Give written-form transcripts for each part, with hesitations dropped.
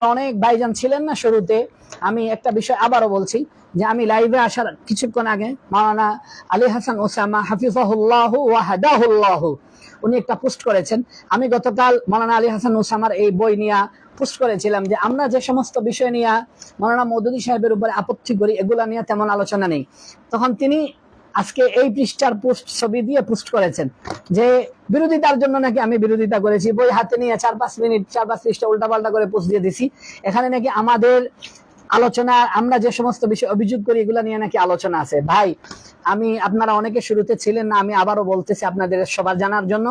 অনেক ভাইজান ছিলেন না শুরুতে, আমি একটা বিষয় আবারও বলছি যে আমি লাইভে আসার কিছুক্ষণ আগে মাওলানা আলী হাসান ওসামা হাফিজাহুল্লাহু ওয়া হাদাহুল্লাহু উনি একটা পোস্ট করেছেন। আমি গতকাল মাওলানা আলী হাসান ওসামার এই বই নিয়ে পোস্ট করেছিলাম যে আমরা যে সমস্ত বিষয় নিয়ে মাওলানা মওদুদী সাহেবের উপরে আপত্তি করি এগুলা নিয়ে তেমন আলোচনা নেই। তখন তিনি আজকে এই পৃষ্ঠার পোস্ট ছবি দিয়ে পোস্ট করেছেন যে বিরোধিতার জন্য নাকি আমি বিরোধিতা করেছি, বই হাতে নিয়ে 4-5 মিনিট 4-5 পৃষ্ঠা উল্টাপাল্টা করে পোস্ট দিয়ে দিছি। এখানে নাকি আমাদের আলোচনা, আমরা যে সমস্ত বিষয় অভিযোগ করি এগুলা নিয়ে নাকি আলোচনা আছে। ভাই, আমি আপনারা অনেকে শুরুতে ছিলেন না, আমি আবারও বলতেছি আপনাদের সবার জানার জন্য,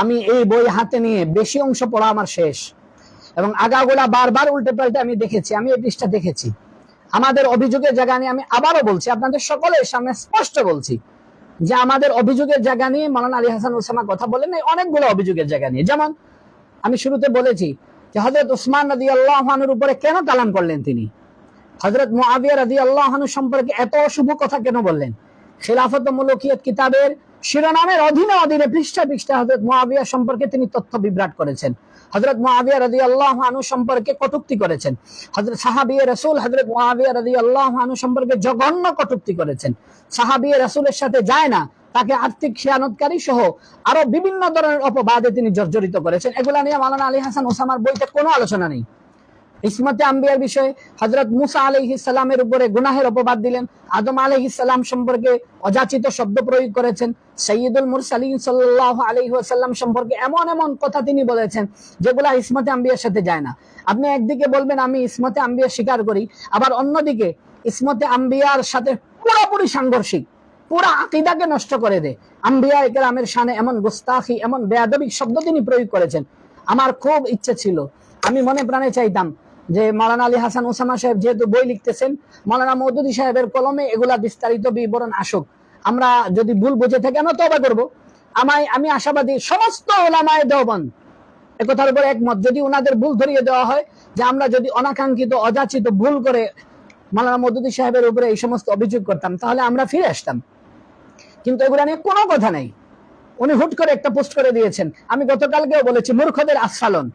আমি এই বই হাতে নিয়ে বেশি অংশ পড়া আমার শেষ এবং আগাগোড়া বারবার উল্টে পাল্টে আমি দেখেছি, আমি এই পৃষ্ঠা দেখেছি। আমাদের অভিযোগের জায়গা নিয়ে আমি আবারও বলছি, আপনাদের সকলের সামনে স্পষ্ট বলছি যে আমাদের অভিযোগের জায়গা নিয়ে মাওলানা আলী হাসান ওসামা কথা বলেন নাই অনেকগুলো অভিযোগের জায়গা নিয়ে। যেমন আমি শুরুতে বলেছি যে হযরত উসমান রাদিয়াল্লাহু আনহুর উপরে কেন কালাম করলেন তিনি, হযরত মুআবিয়া রাদিয়াল্লাহু আনহু সম্পর্কে এত অশুভ কথা কেন বললেন, খিলাফত ও মুলকিয়ত কিতাবের শিরোনামের অধীনে অধীনে পৃষ্ঠা পৃষ্ঠা হযরত মুআবিয়া সম্পর্কে তিনি তথ্য বিভ্রাট করেছেন, হযরত মুআবিয়া রাদিয়াল্লাহু আনহু সম্পর্কে কটূক্তি করেছেন, হযরত সাহাবী রাসূল হযরত মুআবিয়া রাদিয়াল্লাহু আনহু সম্পর্কে জঘন্য কটূক্তি করেছেন, সাহাবী রাসূলের সাথে যায় না, তাকে আর্থিক খেয়ানতকারী সহ আরো বিভিন্ন ধরনের অপবাদে তিনি জর্জরিত করেছেন। এগুলা নিয়ে মাওলানা আলী হাসান ওসামার বইতে কোনো আলোচনা নেই। ইসমতে আম্বিয়ার বিষয়ে হযরত মুসা আলাইহিস সালামের উপরে গুনাহের অপবাদ দিলেন, আদম আলাইহিস সালাম সম্পর্কে অযাচিত শব্দ প্রয়োগ করেছেন, সাইয়্যিদুল মুরসালিন সাল্লাল্লাহু আলাইহি ওয়াসাল্লাম সম্পর্কে এমন এমন কথা তিনি বলেছেন যেগুলা ইসমতে আম্বিয়ার সাথে যায় না। আপনি একদিকে বলবেন আমি ইসমতে আম্বিয়া স্বীকার করি, আবার অন্যদিকে ইসমতে আম্বিয়ার সাথে পুরোপুরি সাংঘর্ষিক, পুরা আকীদাকে নষ্ট করে দেয়। আম্বিয়া ইকরামের শানে এমন গুস্তাখি, এমন বেয়াদবিক শব্দ তিনি প্রয়োগ করেছেন। আমার খুব ইচ্ছে ছিল, আমি মনে প্রাণে চাইতাম যে মাওলানা আলী হাসান ওসামা সাহেব যেহেতু বই লিখতেছেন, মাওলানা মওদুদী সাহেবের কলমে এগুলা বিস্তারিত বিবরণ আসুক। আমরা যদি ভুল বুঝে থাকি আমরা তওবা করব। আমি আশাবাদী সমস্ত উলামায়ে দেওবন্দ একথার উপর একমত, যদি ওনাদের ভুল ধরিয়ে দেওয়া হয় যে আমরা যদি অনাকাঙ্ক্ষিত অযাচিত ভুল করে মাওলানা মওদুদী সাহেবের উপরে এই সমস্ত অভিযোগ করতাম তাহলে আমরা ফিরে আসতাম। কিন্তু এগুলা নিয়ে কোনো কথা নাই, উনি হুট করে একটা পোস্ট করে দিয়েছেন। আমি গতকালকেও বলেছি মূর্খদের আস্ফালন।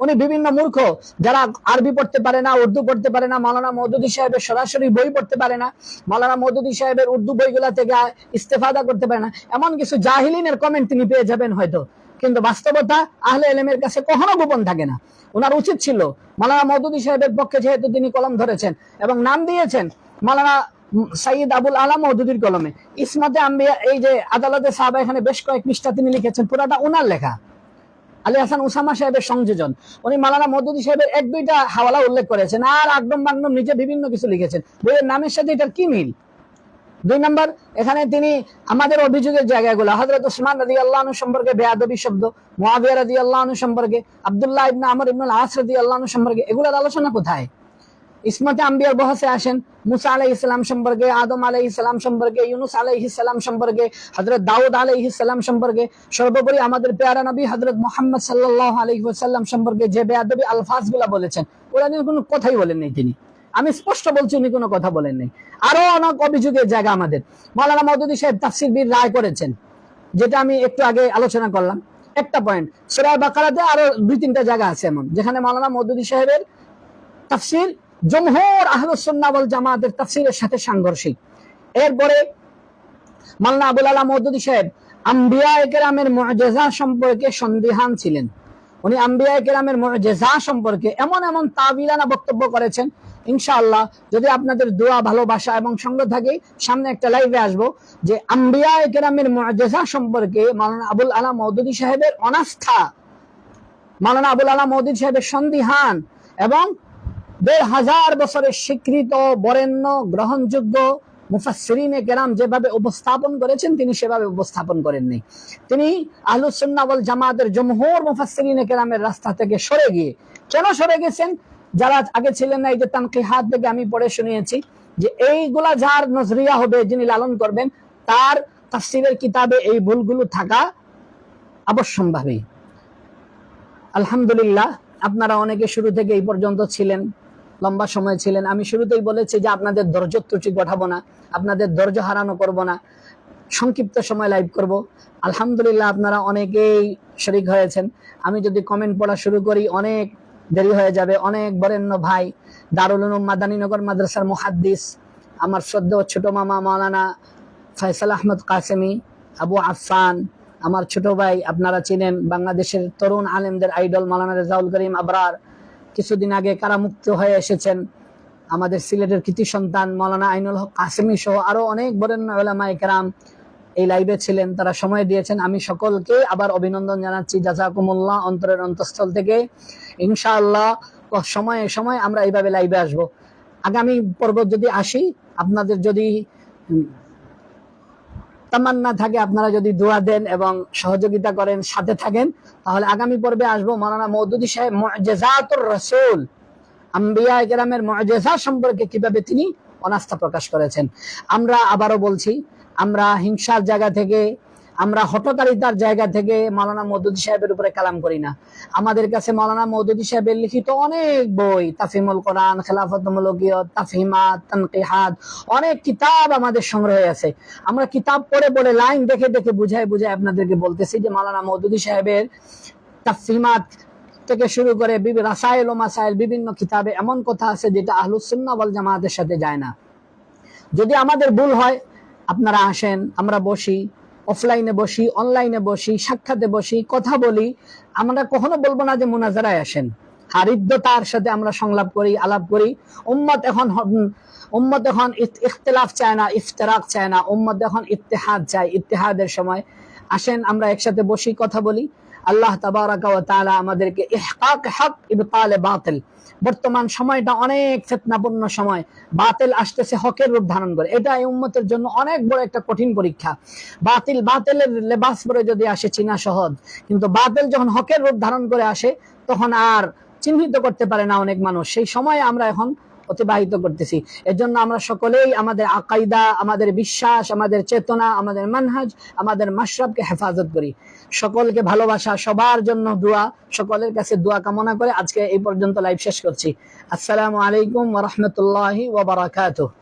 উনি বিভিন্ন মূর্খ যারা আরবি পড়তে পারে না, উর্দু পড়তে পারে না, মাওলানা মওদুদী সাহেবের সরাসরি বই পড়তে পারে না, মাওলানা মওদুদী সাহেবের উর্দু বইগুলা থেকে ইস্তেফাদা করতে পারে না, এমন কিছু জাহিলিনের কমেন্ট তিনি পেয়ে যাবেন হয়তো, কিন্তু বাস্তবতা আহলে ইলমের কাছে কখনো গোপন থাকে না। ওনার উচিত ছিল মাওলানা মওদুদী সাহেবের পক্ষে, যেহেতু তিনি কলম ধরেছেন এবং নাম দিয়েছেন মাওলানা সাইয়্যিদ আবুল আলা মওদুদীর কলমে, ইসমতে আম্বিয়া এই যে আদালতে সাহাবা, এখানে বেশ কয়েক পৃষ্ঠা তিনি লিখেছেন, পুরাটা ওনার লেখা, আলী হাসান ওসামা সাহেবের সংযোজন। উনি মাওলানা মওদুদী সাহেবের 1-2টা হাওয়ালা উল্লেখ করেছেন আর আগডম বাগডম নিজে বিভিন্ন কিছু লিখেছেন। বইয়ের নামের সাথে এটার কি মিল? 2 নম্বর, এখানে তিনি আমাদের অভিযোগের জায়গাগুলো হযরত উসমান রাদিয়াল্লাহু আনহু সম্পর্কে বেয়াদবি শব্দ, মুআবিয়া রাদিয়াল্লাহু আনহু সম্পর্কে, আব্দুল্লাহ ইবনে আমর ইবনে আল আস রাদিয়াল্লাহু আনহু সম্পর্কে, এগুলোর আলোচনা কোথায়? ইসমতে আম্বিয়ার বহসে আসেন মুসা আলাইহিস সালাম সম্পর্কে, আদম আলাইহিস সালাম সম্পর্কে, ইউনুস আলাইহিস সালাম সম্পর্কে, হযরত দাউদ আলাইহিস সালাম সম্পর্কে, সর্বোপরি আমাদের প্যারা নবী হযরত মুহাম্মদ সাল্লাল্লাহু আলাইহি ওয়াসাল্লাম সম্পর্কে যে বেয়াদবি আলফাজগুলো বলেছেন ওরা নিয়ে কোনো কথাই বলেন নাই তিনি। আমি স্পষ্ট বলছি উনি কোনো কথা বলেন নাই। আরো অনেক অভিযোগের জায়গা আমাদের। মাওলানা মওদুদী সাহেব তাফসীর বির রায় করেছেন, যেটা আমি একটু আগে আলোচনা করলাম। একটা পয়েন্ট, সূরা বাকারাতে আরো 2-3টা জায়গা আছে এমন যেখানে মাওলানা মওদুদী সাহেবের তাফসীর জমহুর আহলুস সুন্নাহ ওয়াল জামাতের তাফসীরের সাথে সাংঘর্ষিক। এরপরে মাওলানা আবুল আলা মওদুদী সাহেব আম্বিয়ায়ে কেরামের মুআজিজা সম্পর্কে সন্দিহান ছিলেন। উনি আম্বিয়ায়ে কেরামের মুআজিজা সম্পর্কে এমন এমন তাবিলানা বক্তব্য করেছেন, ইনশাআল্লাহ যদি আপনাদের দোয়া ভালোবাসা এবং সঙ্গ থাকে সামনে একটা লাইভে আসবো যে আম্বিয়ায়ে কেরামের মুআজিজা সম্পর্কে মাওলানা আবুল আলা মওদুদী সাহেবের অনাস্থা, মাওলানা আবুল আলা মওদুদী সাহেবের সন্দিহান এবং 1000 বছরের স্বীকৃত বরেণ্য গ্রহণযোগ্য মুফাসসিরিনে কেরাম যেভাবে উপস্থাপন করেছেন তিনি সেভাবে উপস্থাপন করেননি। তিনি আহলুস সুন্নাহ ওয়াল জামাতের জমহুর মুফাসসিরিনে কেরামের রাস্তা থেকে সরে গিয়ে, কেন সরে গেছেন? যারা আগে ছিলেন না, এই যে তানকিহাত থেকে আমি পড়ে শুনিয়েছি যে এইগুলা যার নজরিয়া হবে, যিনি লালন করবেন, তার তাফসীরের কিতাবে এই ভুলগুলো থাকা অবশ্যম্ভাবী। আলহামদুলিল্লাহ, আপনারা অনেকে শুরু থেকে এই পর্যন্ত ছিলেন, লম্বা সময় ছিলেন। আমি শুরুতেই বলেছি যে আপনাদের ধৈর্য ত্রুটি ঘটাবো না, আপনাদের ধৈর্য হারানো করব না, সংক্ষিপ্ত সময় লাইভ করব। আলহামদুলিল্লাহ আপনারা অনেকেই শরীক হয়েছেন। আমি যদি কমেন্ট পড়া শুরু করি অনেক দেরি হয়ে যাবে। অনেক বরেণ্য ভাই, দারুল উলুম মাদানীনগর মাদ্রাসার মুহাদ্দিস, আমার শ্রদ্ধেয় ছোট মামা মাওলানা ফয়সাল আহমদ কাসেমি, আবু আফফান, আমার ছোট ভাই, আপনারা চিনেন বাংলাদেশের তরুণ আলেমদের আইডল মাওলানা রেজাউল করিম আবরার, কিছুদিন আগে কারামুক্ত হয়ে এসেছেন। আমাদের সিলেটের কৃতি সন্তান মাওলানা আইনুল হক কাসেমি সহ আরো অনেক বরেণ্য উলামায়ে কেরাম এই লাইভে ছিলেন, তারা সময় দিয়েছেন। আমি সকলকে আবার অভিনন্দন জানাচ্ছি, জাযাকুমুল্লাহ, অন্তরের অন্তঃস্থল থেকে। ইনশাআল্লাহ সময়ে সময়ে আমরা এইভাবে লাইভে আসব। আগামী পর্ব যদি আসি, আপনাদের যদি তামান্না থাকে, আপনারা যদি দোয়া দেন এবং সহযোগিতা করেন, সাথে থাকেন, তাহলে আগামী পর্বে আসবো মাওলানা মওদুদী সাহেব মুআজিজাতুর রাসূল, আম্বিয়া কেরামের মুআজিজা সম্পর্কে কিভাবে তিনি অনাস্থা প্রকাশ করেছেন। আমরা আবারও বলছি, আমরা হিংসার জায়গা থেকে, আমরা হঠকারিতার জায়গা থেকে মাওলানা মওদুদী সাহেবের উপরে কালাম করি না। আমাদের কাছে মাওলানা মওদুদী সাহেবের লিখিত অনেক বই, তাফহিমুল কোরআন, খেলাফত মুলকিয়ত, তাফহিমাত, তানকিহাত, অনেক কিতাব আমাদের সংগ্রহে আছে। আমরা কিতাব পড়ে পড়ে লাইন দেখে দেখে বুঝায় বুঝায় আপনাদেরকে বলতেছি যে মাওলানা মওদুদী সাহেবের তাফহিমাত থেকে শুরু করে রাসায়েল ও মাসাইল, বিভিন্ন কিতাবে এমন কথা আছে যেটা আহলুস সুন্নাহ ওয়াল জামাতের সাথে যায় না। যদি আমাদের ভুল হয়, আপনারা আসেন, আমরা বসি, অফলাইনে বসি, অনলাইনে বসি, সাক্ষাতে বসি, কথা বলি। আমরা কখনো বলবো না যে মুনাজারায় আসেন। হৃদ্যতার সাথে আমরা সংলাপ করি, আলাপ করি। উম্মত এখন ইখতিলাফ চায় না, ইফতিরাক চায় না। উম্মত এখন ইত্তেহাদ চায়। ইত্তেহাদের সময় আসেন, আমরা একসাথে বসি, কথা বলি। আল্লাহ তাবারাকা ওয়া তাআলা আমাদেরকে ইহকাক হক ইবতাল বাতিল, বর্তমান সময়টা অনেক ফিতনাপূর্ণ সময়, বাতিল আসতেছে হকের রূপ ধারণ করে। এটা এই উম্মতের জন্য অনেক বড় একটা কঠিন পরীক্ষা। বাতিলের লেবাস পরে যদি আসে চিনা সহজ, কিন্তু বাতিল যখন হকের রূপ ধারণ করে আসে, তখন আর চিহ্নিত করতে পারে না অনেক মানুষ। সেই সময় আমরা এখন অতিবাহিত করতেছি। এর জন্য আমরা সকলেই আমাদের আকাইদা, আমাদের বিশ্বাস, আমাদের চেতনা, আমাদের মানহাজ, আমাদের মাশরাবকে হেফাজত করি। সকলকে ভালোবাসা, সবার জন্য দোয়া, সকলের কাছে দোয়া কামনা করে আজকে এই পর্যন্ত লাইভ শেষ করছি। আসসালামু আলাইকুম ওয়া রাহমাতুল্লাহি ওয়া বারাকাতুহু।